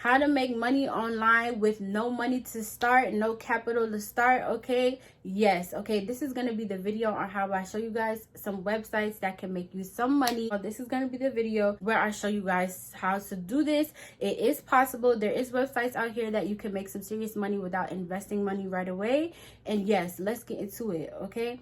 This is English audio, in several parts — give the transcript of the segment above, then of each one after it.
how to make money online with no money to start, no capital to start. Okay, yes, okay, this is going to be the video on how I show you guys some websites that can make you some money. This is going to be the video where I show you guys how to do this. It is possible. There is websites out here that you can make some serious money without investing money right away. And yes, let's get into it. Okay,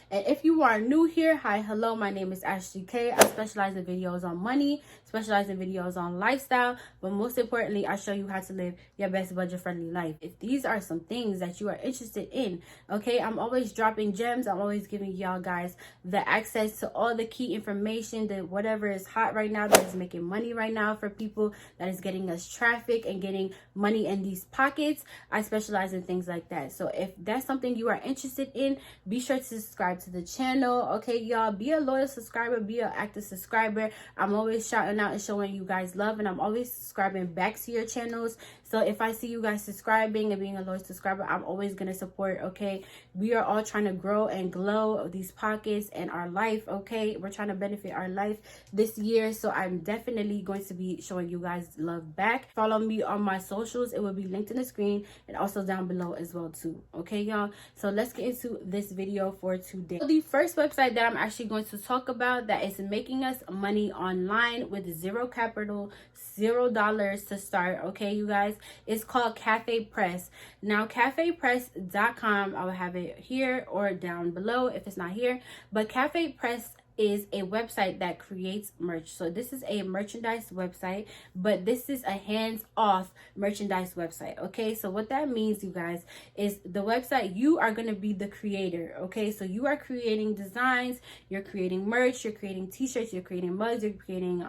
and if you are new here, hi, hello, my name is Ashley K. I specialize in videos on money, specialize in videos on lifestyle, but most importantly, I show you how to live your best budget-friendly life. If these are some things that you are interested in, okay, I'm always dropping gems. I'm always giving y'all guys the access to all the key information, that whatever is hot right now, that is making money right now for people, that is getting us traffic and getting money in these pockets. I specialize in things like that. So if that's something you are interested in, be sure to subscribe to the channel. Okay, y'all, be a loyal subscriber, be an active subscriber. I'm always shouting out and showing you guys love, and I'm always subscribing back to your channels. So if I see you guys subscribing and being a loyal subscriber, I'm always going to support. Okay, we are all trying to grow and glow these pockets and our life. Okay, we're trying to benefit our life this year, so I'm definitely going to be showing you guys love back. Follow me on my socials. It will be linked in the screen and also down below as well too. Okay, y'all, so let's get into this video for today. So the first website that I'm actually going to talk about that is making us money online with zero capital, $0 to start. Okay, you guys, it's called CafePress. Now, CafePress.com, I'll have it here or down below if it's not here, but CafePress is a website that creates merch. So this is a merchandise website, but this is a hands-off merchandise website. Okay, so what that means, you guys, is the website, you are going to be the creator. Okay, so you are creating designs, you're creating merch, you're creating t-shirts, you're creating mugs, you're creating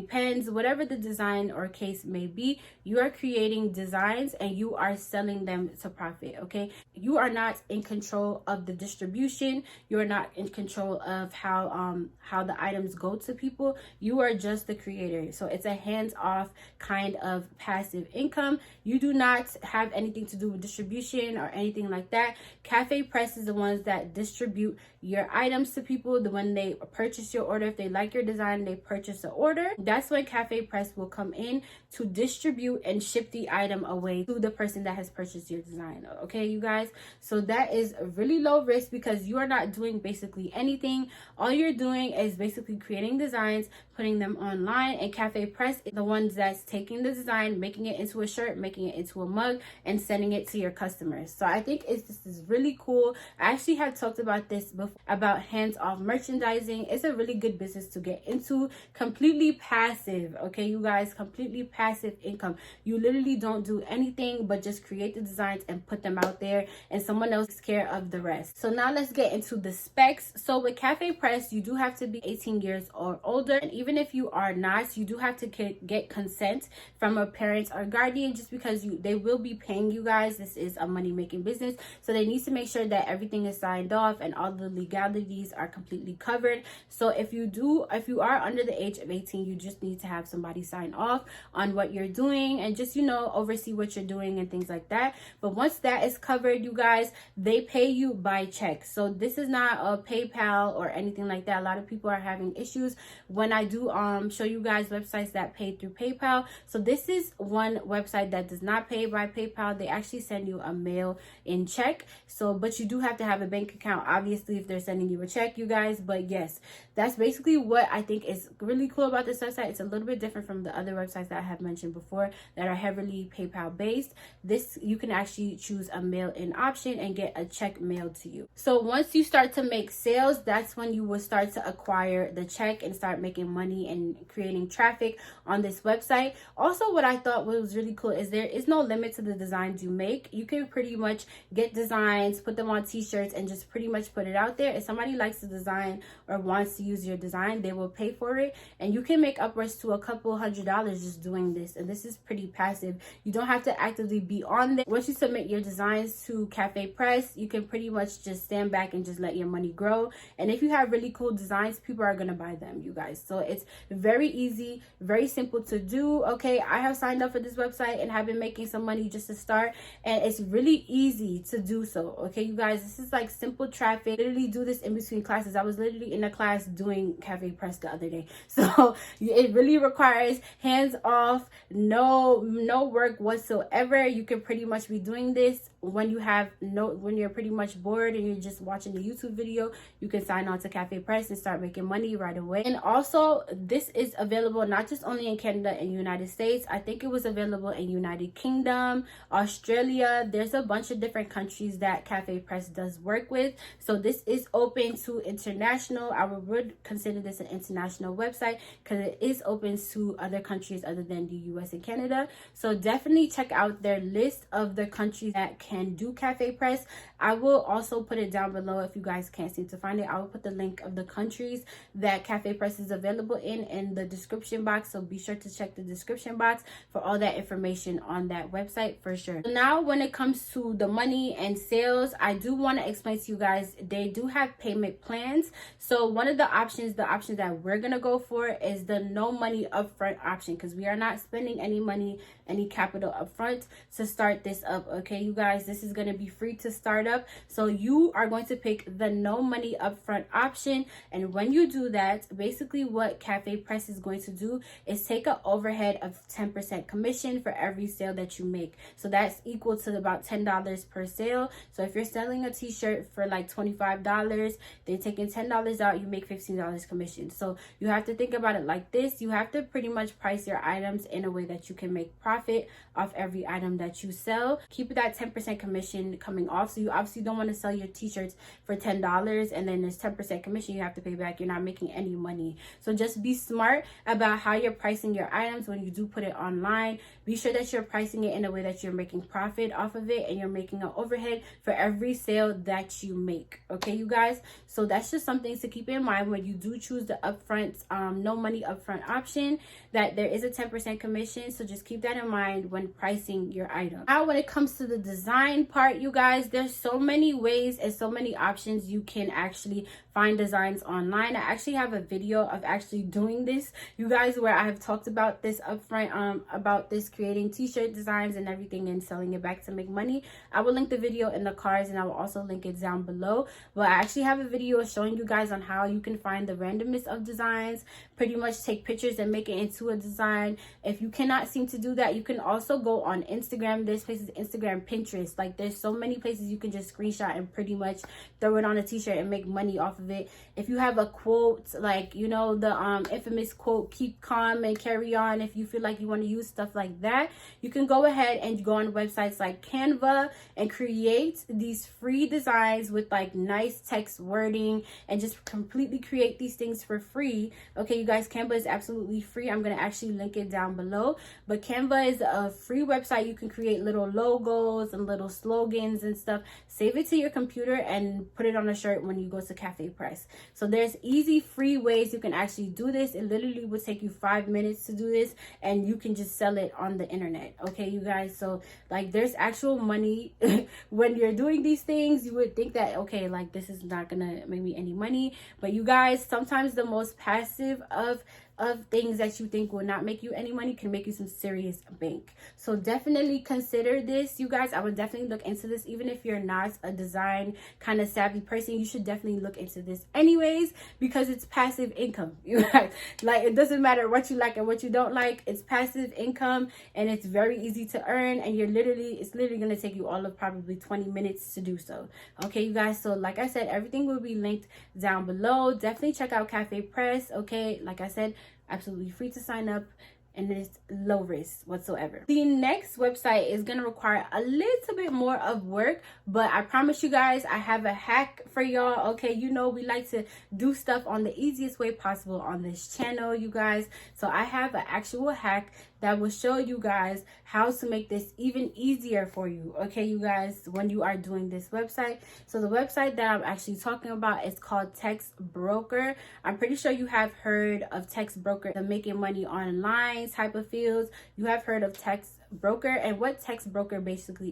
pens, whatever the design or case may be. You are creating designs and you are selling them to profit. Okay, you are not in control of the distribution. You are not in control of how the items go to people. You are just the creator. So it's a hands-off kind of passive income. You do not have anything to do with distribution or anything like that. CafePress is the ones that distribute your items to people. The when they purchase your order, if they like your design, they purchase the order. That's when CafePress will come in to distribute and ship the item away to the person that has purchased your design. Okay, you guys, so that is really low risk because you are not doing basically anything. All you're doing is basically creating designs, putting them online, and CafePress is the ones that's taking the design, making it into a shirt, making it into a mug, and sending it to your customers. So I think this is really cool. I actually had talked about this before, about hands-off merchandising. It's a really good business to get into. Completely passive. Okay, you guys, completely passive income. You literally don't do anything but just create the designs and put them out there, and someone else takes care of the rest. So now let's get into the specs. So with CafePress, you do have to be 18 years or older, and even if you are not, you do have to get consent from a parent or guardian, just because they will be paying you guys. This is a money-making business, so they need to make sure that everything is signed off and all the legalities are completely covered. So if you are under the age of 18, you just need to have somebody sign off on what you're doing and just, oversee what you're doing and things like that. But once that is covered, you guys, they pay you by check. So this is not a PayPal or anything like that. A lot of people are having issues when I do show you guys websites that pay through PayPal. So this is one website that does not pay by PayPal. They actually send you a mail in check. So, but you do have to have a bank account, obviously, if they're sending you a check, you guys. But yes, that's basically what I think is really cool about this website. It's a little bit different from the other websites that I have mentioned before that are heavily PayPal based. This, you can actually choose a mail-in option and get a check mailed to you. So once you start to make sales, that's when you will start to acquire the check and start making money and creating traffic on this website. Also, what I thought was really cool is there is no limit to the designs you make. You can pretty much get designs, put them on t-shirts, and just pretty much put it out there. If somebody likes the design or wants to use your design, they will pay for it, and you can make upwards to a couple $100s just doing this. And this is pretty passive. You don't have to actively be on there. Once you submit your designs to CafePress, you can pretty much just stand back and just let your money grow. And if you have really cool designs, people are gonna buy them, you guys. So It's very easy, very simple to do. Okay, I have signed up for this website and have been making some money just to start, and it's really easy to do so. Okay, you guys, this is like simple traffic. Literally do this in between classes. I was literally in a class doing CafePress the other day. So it really requires hands off, no work whatsoever. You can pretty much be doing this when you're pretty much bored and you're just watching the YouTube video. You can sign on to CafePress and start making money right away. And also, this is available not just only in Canada and United States. I think it was available in United Kingdom, Australia. There's a bunch of different countries that CafePress does work with. So this is open to international. I would consider this an international website because it is open to other countries other than the US and Canada. So definitely check out their list of the countries that can do CafePress. I will also put it down below if you guys can't seem to find it. I will put the link of the countries that CafePress is available in the description box. So be sure to check the description box for all that information on that website for sure. Now, when it comes to the money and sales, I do want to explain to you guys, they do have payment plans. So one of the options that we're going to go for is the no money upfront option, because we are not spending any money, any capital upfront to start this up. Okay, you guys, this is going to be free to start up. So you are going to pick the no money upfront option. And when you do that, basically what CafePress is going to do is take an overhead of 10% commission for every sale that you make. So that's equal to about $10 per sale. So if you're selling a t-shirt for like $25, they're taking $10 out, you make $15 commission. So you have to think about it like this. You have to pretty much price your items in a way that you can make profit off every item that you sell. Keep that 10% commission coming off. So you obviously don't want to sell your t-shirts for $10 and then there's 10% commission you have to pay back. You're not making any money. So just be smart about how you're pricing your items when you do put it online. Be sure that you're pricing it in a way that you're making profit off of it and you're making an overhead for every sale that you make. Okay, you guys? So that's just something to keep in mind when you do choose the upfront, no money upfront option, that there is a 10% commission. So just keep that in mind when pricing your item. Now, when it comes to the design part, you guys, there's so many ways and so many options you can actually find designs online. I actually have a video of actually doing this, you guys, where I have talked about this upfront, about this creating t-shirt designs and everything and selling it back to make money. I will link the video in the cards and I will also link it down below. But I actually have a video showing you guys on how you can find the randomness of designs, pretty much take pictures and make it into a design. If you cannot seem to do that, you can also go on Instagram. There's places, Instagram, Pinterest, like there's so many places you can just screenshot and pretty much throw it on a t-shirt and make money off of it. If you have a quote, like, you know, the infamous quote, keep calm and carry on, if you feel like you want to use stuff like that, you can go ahead and go on websites like Canva and create these free designs with like nice text wording and just completely create these things for free. Okay, you guys, Canva is absolutely free. I'm going to actually link it down below. But Canva is a free website. You can create little logos and little slogans and stuff. Save it to your computer and put it on a shirt when you go to CafePress. So there's easy, free ways you can actually do this. It literally would take you 5 minutes to do this and you can just sell it on the internet. Okay, you guys, so like there's actual money when you're doing these things. You would think that, okay, like this is not gonna make me any money, but you guys, sometimes the most passive of things that you think will not make you any money can make you some serious bank. So definitely consider this, you guys. I would definitely look into this. Even if you're not a design kind of savvy person, you should definitely look into this anyways, because it's passive income, you guys. Like, it doesn't matter what you like and what you don't like, it's passive income and it's very easy to earn, and it's literally going to take you all of probably 20 minutes to do so. Okay, you guys, so like I said, everything will be linked down below. Definitely check out CafePress. Okay, like I said, absolutely free to sign up and it's low risk whatsoever. The next website is going to require a little bit more of work, but I promise you guys, I have a hack for y'all. Okay, you know we like to do stuff on the easiest way possible on this channel, you guys. So I have an actual hack that will show you guys how to make this even easier for you. Okay, you guys, when you are doing this website. So the website that I'm actually talking about is called Text Broker. I'm pretty sure you have heard of Text Broker, the making money online type of fields. You have heard of Text broker. And what text broker basically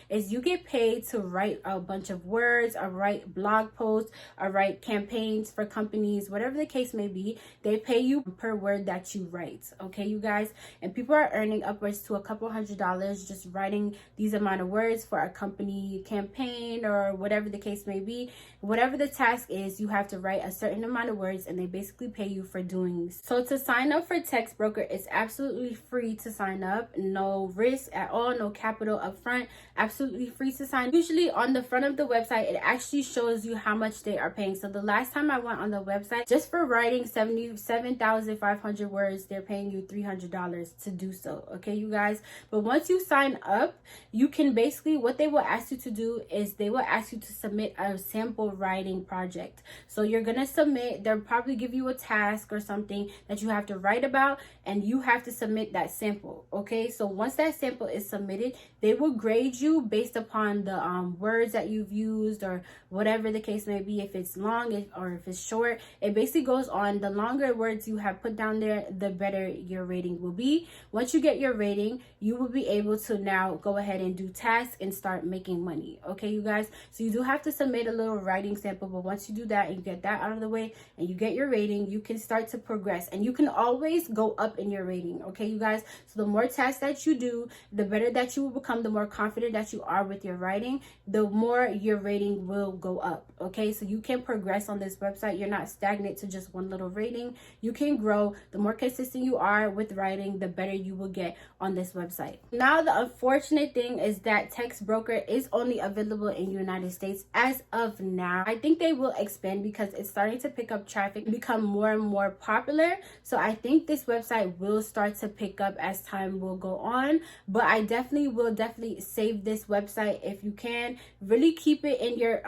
is you get paid to write a bunch of words, or write blog posts, or write campaigns for companies, whatever the case may be. They pay you per word that you write, okay, you guys? And people are earning upwards to a couple $100s just writing these amount of words for a company campaign, or whatever the case may be. Whatever the task is, you have to write a certain amount of words, and they basically pay you for doing so. To sign up for text broker, it's absolutely free to sign up, no risk at all, no capital up front, absolutely free to sign. Usually on the front of the website, it actually shows you how much they are paying. So the last time I went on the website, just for writing 77,500 words, they're paying you $300 to do so, okay, you guys? But once you sign up, you can basically, what they will ask you to do is they will ask you to submit a sample writing project. So you're gonna submit, they'll probably give you a task or something that you have to write about, and you have to submit that sample, okay? So once that sample is submitted, they will grade you based upon the words that you've used, or whatever the case may be. If it's long or if it's short, it basically goes on. The longer words you have put down there, the better your rating will be. Once you get your rating, you will be able to now go ahead and do tasks and start making money, okay, you guys? So you do have to submit a little writing sample, but once you do that and you get that out of the way and you get your rating, you can start to progress, and you can always go up in your rating, okay, you guys? So the more tasks that you do, the better that you will become, the more confident that you are with your writing, the more your rating will go up, okay? So you can progress on this website. You're not stagnant to just one little rating. You can grow. The more consistent you are with writing, the better you will get on this website. Now, the unfortunate thing is that text broker is only available in the United States as of now. I think they will expand because it's starting to pick up traffic, become more and more popular. So I think this website will start to pick up as time will go on. But I will definitely save this website if you can. Really keep it in your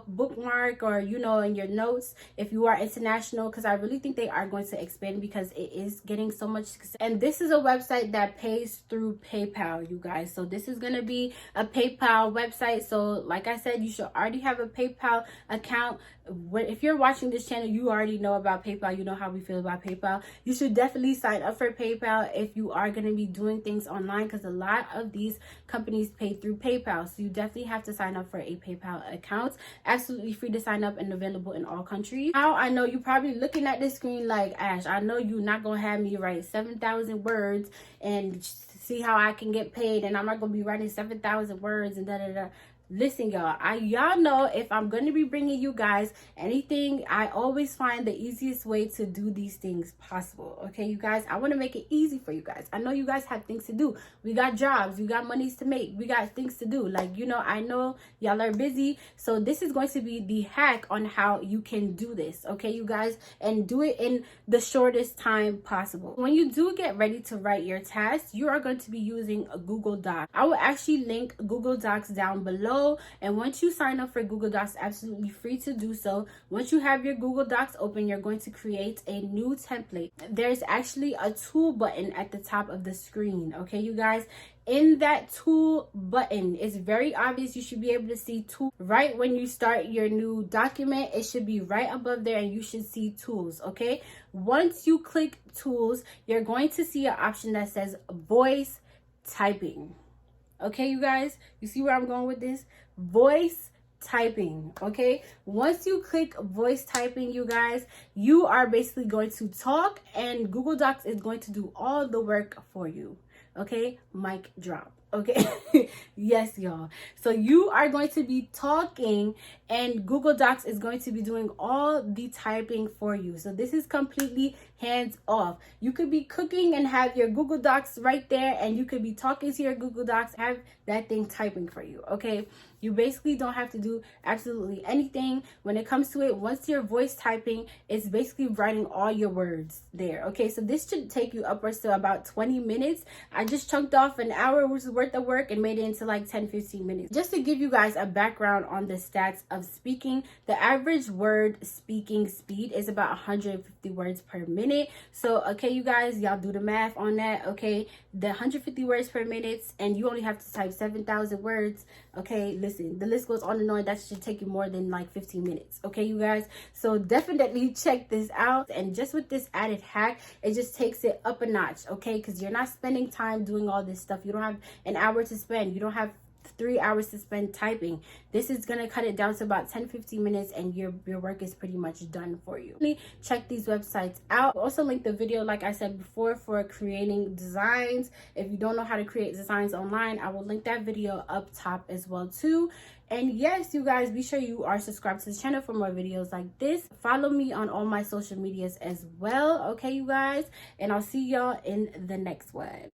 bookmark, or in your notes if you are international, because I really think they are going to expand because it is getting so much success. And this is a website that pays through PayPal, you guys. So this is going to be a PayPal website. So like I said, you should already have a PayPal account. If you're watching this channel, you already know about PayPal. You know how we feel about PayPal. You should definitely sign up for PayPal if you are going to be doing things online, because a lot of these companies pay through PayPal. So you definitely have to sign up for a PayPal account. Absolutely free to sign up and available in all countries. Now, I know you're probably looking at this screen like, Ash, I know you're not going to have me write 7,000 words and see how I can get paid, and I'm not going to be writing 7,000 words and da-da-da. Listen, y'all know if I'm going to be bringing you guys anything, I always find the easiest way to do these things possible, okay, you guys? I want to make it easy for you guys. I know you guys have things to do. We got jobs, we got monies to make, we got things to do. Like, I know y'all are busy, so this is going to be the hack on how you can do this, okay, you guys? And do it in the shortest time possible. When you do get ready to write your task, you are going to be using a Google Doc. I will actually link Google Docs down below. And once you sign up for Google Docs, absolutely free to do so. Once you have your Google Docs open, you're going to create a new template. There's actually a tool button at the top of the screen, okay, you guys? In that tool button, it's very obvious. You should be able to see tool right when you start your new document. It should be right above there, and you should see tools, okay? Once you click tools, you're going to see an option that says voice typing. Okay, you guys, you see where I'm going with this? Voice typing, okay? Once you click voice typing, you guys, you are basically going to talk, and Google Docs is going to do all the work for you, okay? Mic drop. Okay. Yes, y'all. So you are going to be talking, and Google Docs is going to be doing all the typing for you. So this is completely hands off. You could be cooking and have your Google Docs right there, and you could be talking to your Google Docs, have that thing typing for you, okay? You basically don't have to do absolutely anything when it comes to it. Once you're voice typing, it's basically writing all your words there, okay? So this should take you upwards to about 20 minutes. I just chunked off an hour's worth worth of work and made it into like 10-15 minutes. Just to give you guys a background on the stats of speaking, the average word speaking speed is about 150 words per minute. So okay, you guys, y'all do the math on that. Okay, the 150 words per minute, and you only have to type 7,000 words. Okay, listen, the list goes on and on. That should take you more than like 15 minutes. Okay, you guys, so definitely check this out. And just with this added hack, it just takes it up a notch. Okay, because you're not spending time doing all this stuff. You don't have an hour to spend. You don't have 3 hours to spend typing. This is gonna cut it down to about 10-15 minutes, and your work is pretty much done for you. Check these websites out. I'll also link the video, like I said before, for creating designs. If you don't know how to create designs online, I will link that video up top as well too. And yes, you guys, be sure you are subscribed to the channel for more videos like this. Follow me on all my social medias as well. Okay, you guys, and I'll see y'all in the next one.